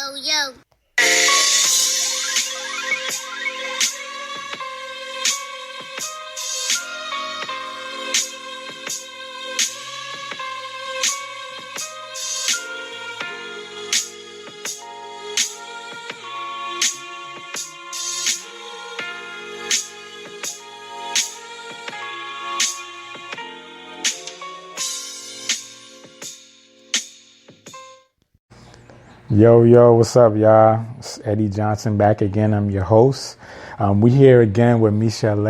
Yo. Yo, what's up, y'all? It's Eddie Johnson back again. I'm your host. We here again with Michelle,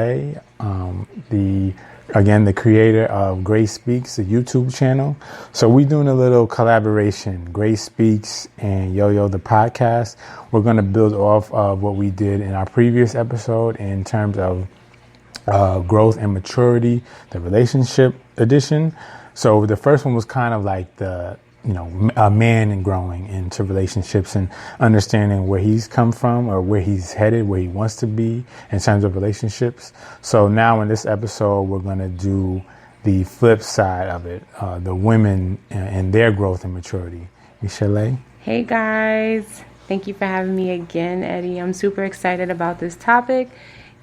the creator of Grace Speaks, the YouTube channel. So we're doing a little collaboration, Grace Speaks and Yo the podcast. We're going to build off of what we did in our previous episode in terms of growth and maturity, the relationship edition. So the first one was kind of like a man and growing into relationships and understanding where he's come from or where he's headed, where he wants to be in terms of relationships. So now in this episode, we're going to do the flip side of it, the women and their growth and maturity. Michelle? Hey guys, thank you for having me again, Eddie. I'm super excited about this topic,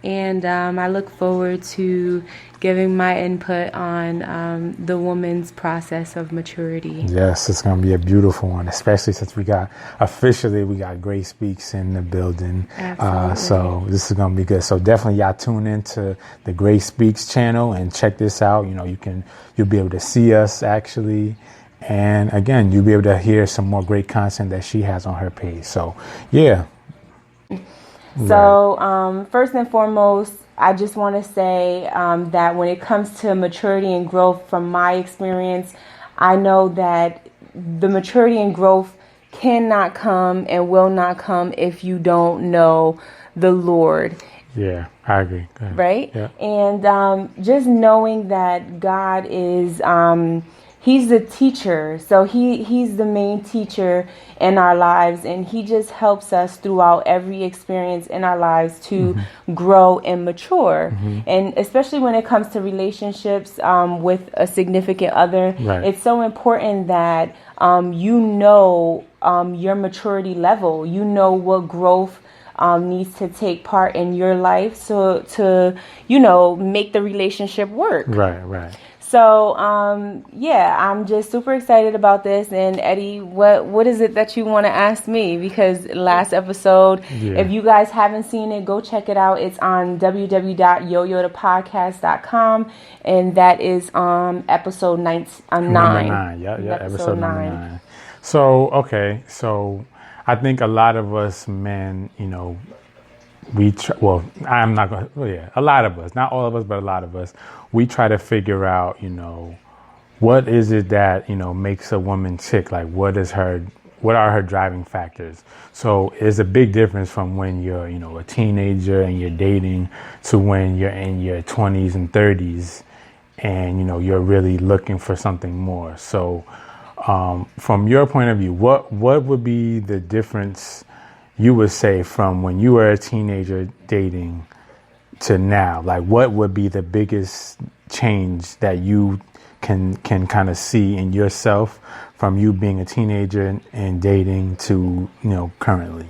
and I look forward to giving my input on the woman's process of maturity. Yes, it's going to be a beautiful one, especially since we got Grace Speaks in the building. So this is going to be good. So definitely y'all tune into the Grace Speaks channel and check this out. You know, you'll be able to see us actually. And again, you'll be able to hear some more great content that she has on her page. So, yeah. So, first and foremost, I just want to say that when it comes to maturity and growth, from my experience, I know that the maturity and growth cannot come and will not come if you don't know the Lord. Yeah, I agree. Right? Yeah. And just knowing that God is... He's the teacher, so he's the main teacher in our lives, and he just helps us throughout every experience in our lives to grow and mature. And especially when it comes to relationships with a significant other, it's so important that you know your maturity level, you know what growth needs to take part in your life so to, make the relationship work. Right. So, I'm just super excited about this. And Eddie, what is it that you want to ask me? Because last episode, if you guys haven't seen it, go check it out. It's on www.yoyotapodcast.com. And that is episode 9. Episode number 9. So, okay. So I think a lot of us men, a lot of us, not all of us, but a lot of us, we try to figure out, what is it that, makes a woman tick? Like, what are her driving factors? So it's a big difference from when you're, a teenager and you're dating to when you're in your 20s and 30s and, you're really looking for something more. So from your point of view, what would be the difference you would say from when you were a teenager dating to now? Like, what would be the biggest change that you can kind of see in yourself from you being a teenager and dating to, currently?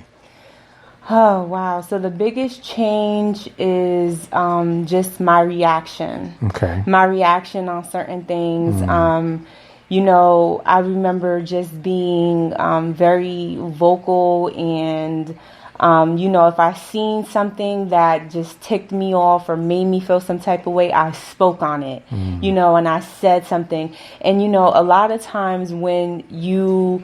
Oh, wow. So the biggest change is just my reaction. Okay. My reaction on certain things. I remember just being very vocal and, if I seen something that just ticked me off or made me feel some type of way, I spoke on it, and I said something. And, a lot of times when you're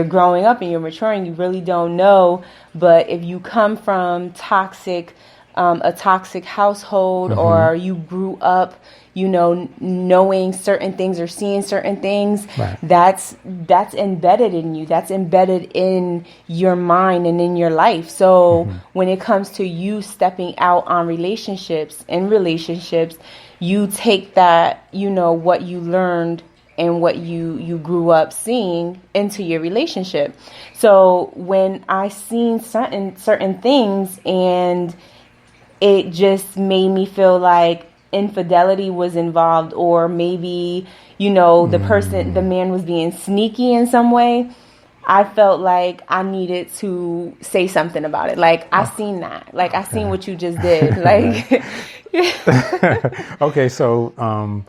growing up and you're maturing, you really don't know. But if you come from a toxic household, or you grew up, knowing certain things or seeing certain things, that's embedded in you. That's embedded in your mind and in your life. So when it comes to you stepping out on relationships, you take that, what you learned and what you grew up seeing into your relationship. So when I seen certain things and it just made me feel like infidelity was involved, or maybe, the man was being sneaky in some way, I felt like I needed to say something about it. Like, I seen that. Like, I seen what you just did. Like, Okay, so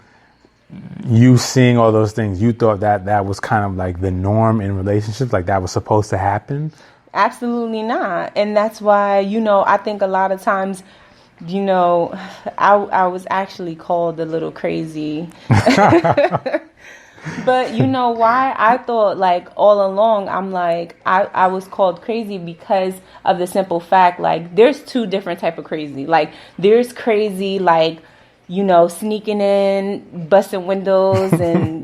you seeing all those things, you thought that was kind of like the norm in relationships, like that was supposed to happen? absolutely not. And that's why, I think a lot of times, I was actually called a little crazy. But you know why? I thought, like, all along, I'm like, I was called crazy because of the simple fact, like, there's two different type of crazy. Like, there's crazy, like, sneaking in, busting windows and,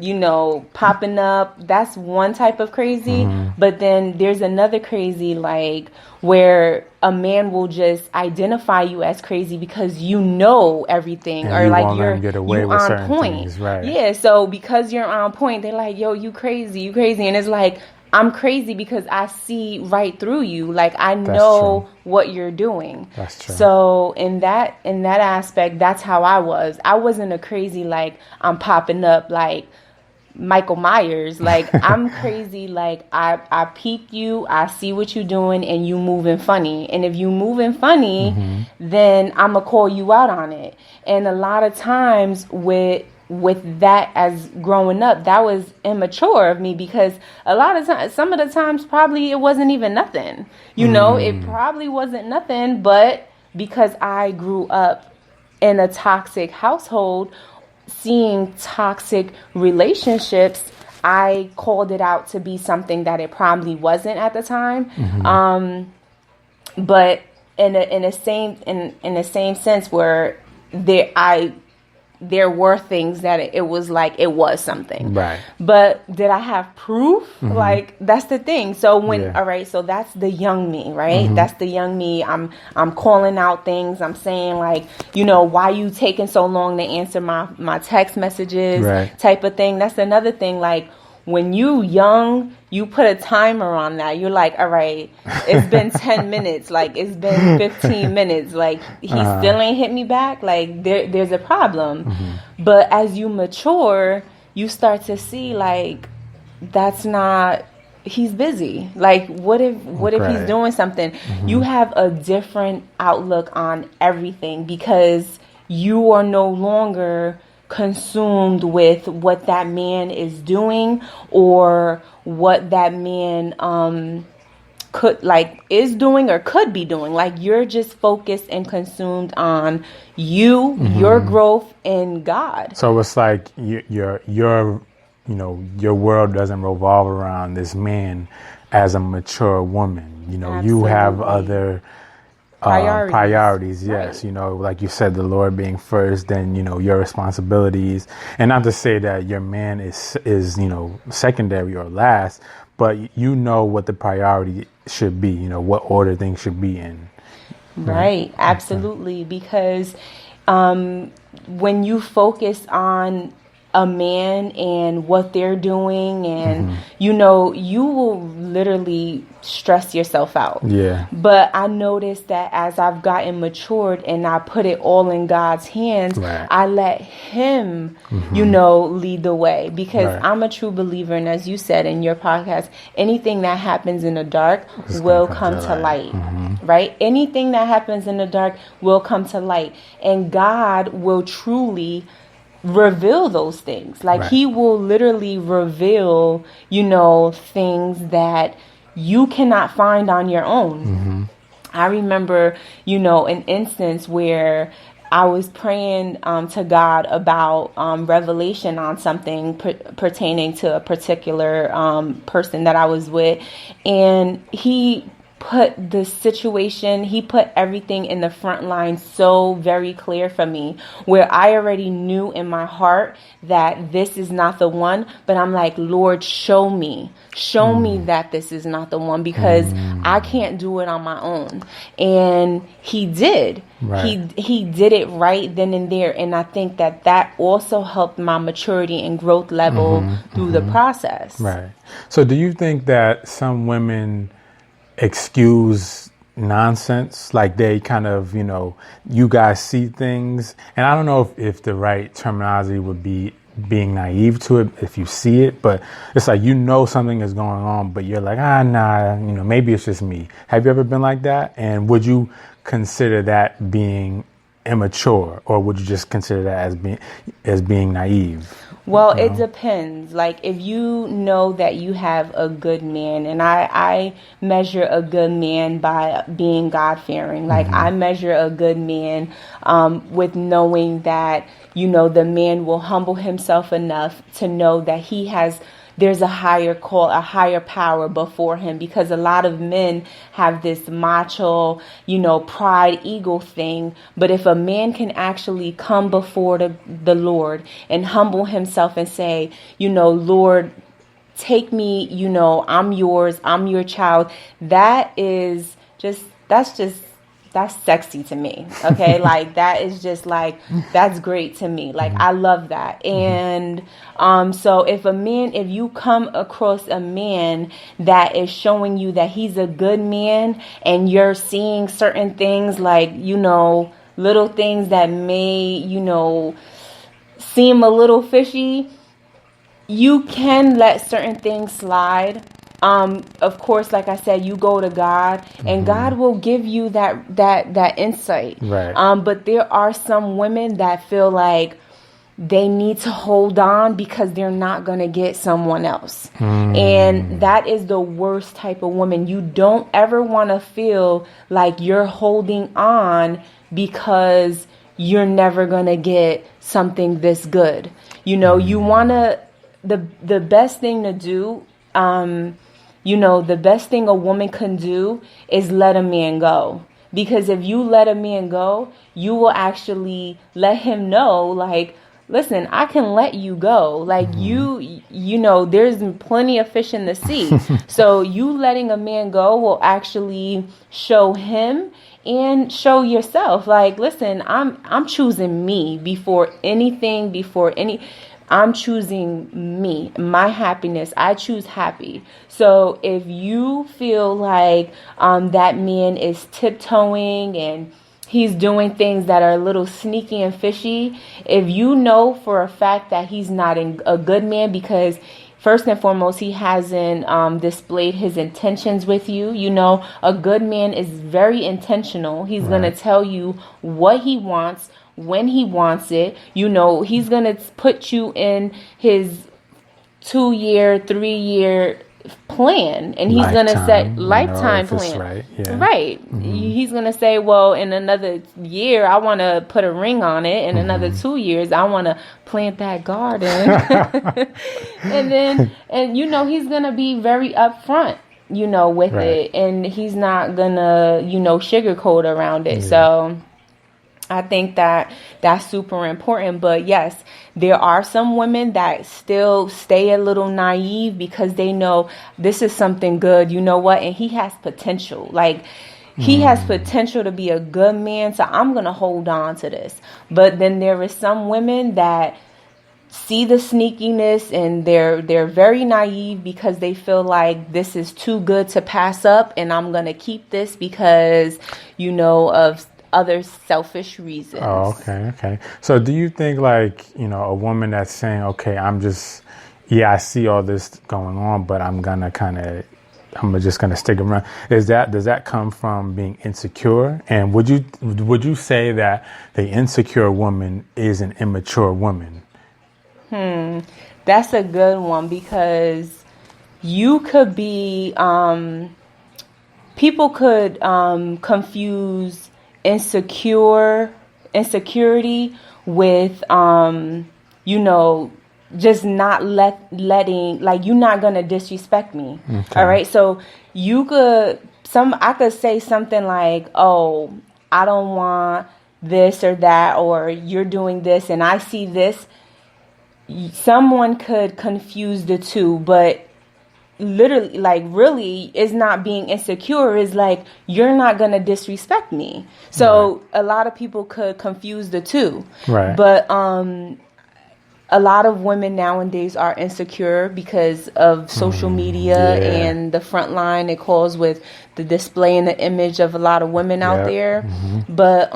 popping up. That's one type of crazy. But then there's another crazy, like, where a man will just identify you as crazy because you know everything, And or you like won't let him get away you with on certain point. things, right. Yeah, so because you're on point, they're like, yo, you crazy. And it's like, I'm crazy because I see right through you. Like, I know true. what you're doing. That's true. So in that aspect, that's how I was. I wasn't a crazy, like, I'm popping up like Michael Myers. Like, I'm crazy. Like, I peep you, I see what you're doing, and you moving funny. And if you moving funny, then I'm gonna call you out on it. And a lot of times with that, as growing up, that was immature of me, because a lot of times, some of the times, probably it wasn't even nothing. It probably wasn't nothing, but because I grew up in a toxic household, seeing toxic relationships, I called it out to be something that it probably wasn't at the time. But in the same sense, where there were things that it was like it was something. Right. But did I have proof? Like, that's the thing. So Yeah. all right, so that's the young me, right? That's the young me. I'm calling out things. I'm saying, like, why you taking so long to answer my text messages, Right. type of thing. That's another thing. Like, when you young, you put a timer on that. You're like, all right, it's been 10 minutes. Like, it's been 15 minutes. Like, he still ain't hit me back. Like, there's a problem. But as you mature, you start to see, like, that's not, he's busy. Like, what if he's doing something? You have a different outlook on everything, because you are no longer consumed with what that man is doing, or what that man is doing or could be doing. Like, you're just focused and consumed on your growth in God. So it's like your world doesn't revolve around this man as a mature woman. You have Absolutely. other Priorities. Yes. Right. Like you said, the Lord being first, then your responsibilities. And not to say that your man is secondary or last, but what the priority should be, what order things should be in. Right. Absolutely. Because when you focus on a man and what they're doing, and you will literally stress yourself out. Yeah. But I noticed that as I've gotten matured and I put it all in God's hands, Right. I let him, lead the way, because Right. I'm a true believer. And as you said in your podcast, anything that happens in the dark will come to light. Right? Anything that happens in the dark will come to light, and God will truly reveal those things. Like, Right. he will literally reveal, things that you cannot find on your own. I remember, an instance where I was praying to God about revelation on something pertaining to a particular person that I was with, and he put everything in the front line so very clear for me, where I already knew in my heart that this is not the one, but I'm like, Lord, show me that this is not the one, because I can't do it on my own. And he did. Right. He did it right then and there, and I think that also helped my maturity and growth level through the process. Right. So do you think that some women excuse nonsense? Like, they kind of, you guys see things, and I don't know if the right terminology would be being naive to it if you see it, but it's like, you know, something is going on, but you're like, nah, you know, maybe it's just me. Have you ever been like that? And would you consider that being immature, or would you just consider that as being naive? Well, it depends. Like, if you know that you have a good man, and I measure a good man by being God-fearing. Like, I measure a good man with knowing that, you know, the man will humble himself enough to know that there's a higher call, a higher power before him, because a lot of men have this macho, you know, pride, ego thing. But if a man can actually come before the Lord and humble himself and say, you know, Lord, take me, you know, I'm yours, I'm your child. That's sexy to me. Okay. Like, that is just like, that's great to me. Like, I love that. And, so if you come across a man that is showing you that he's a good man, and you're seeing certain things, like, you know, little things that may, you know, seem a little fishy, you can let certain things slide. Of course, like I said, you go to God, and God will give you that insight. Right. But there are some women that feel like they need to hold on because they're not going to get someone else. And that is the worst type of woman. You don't ever want to feel like you're holding on because you're never going to get something this good. You know, you want to, the best thing to do, you know, the best thing a woman can do is let a man go. Because if you let a man go, you will actually let him know, like, listen, I can let you go. Like, you know, there's plenty of fish in the sea. So you letting a man go will actually show him and show yourself, like, listen, I'm choosing me before anything, I'm choosing me, my happiness. I choose happy. So if you feel like that man is tiptoeing and he's doing things that are a little sneaky and fishy, if you know for a fact that he's not a good man, because first and foremost, he hasn't displayed his intentions with you. You know, a good man is very intentional. He's going to tell you what he wants, when he wants it. You know, he's going to put you in his 2-year, 3-year plan, and he's going to set lifetime plan. Right. Yeah. Right. He's going to say, well, in another year, I want to put a ring on it. In another 2 years, I want to plant that garden. and you know, he's going to be very upfront, you know, with it. And he's not going to, you know, sugarcoat around it. Yeah. So I think that that's super important. But yes, there are some women that still stay a little naive because they know this is something good. You know what? And he has potential. Like, he has potential to be a good man. So I'm going to hold on to this. But then there is some women that see the sneakiness, and they're very naive because they feel like this is too good to pass up. And I'm going to keep this because, you know, of other selfish reasons. Oh, okay. So do you think, like, you know, a woman that's saying, okay, I see all this going on, but I'm just gonna stick around. Does that come from being insecure? And would you say that the insecure woman is an immature woman? That's a good one, because you could be, people could confuse insecurity with, you know, just not letting, like, you're not going to disrespect me. Okay. All right. So I could say something like, oh, I don't want this or that, or you're doing this and I see this. Someone could confuse the two, but literally, like, really is not being insecure, is like, you're not going to disrespect me. So a lot of people could confuse the two. Right. But a lot of women nowadays are insecure because of social media and the front line it calls with the display and the image of a lot of women out there. But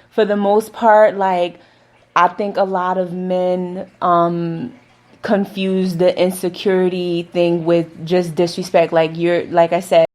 for the most part, like, I think a lot of men confuse the insecurity thing with just disrespect. Like I said,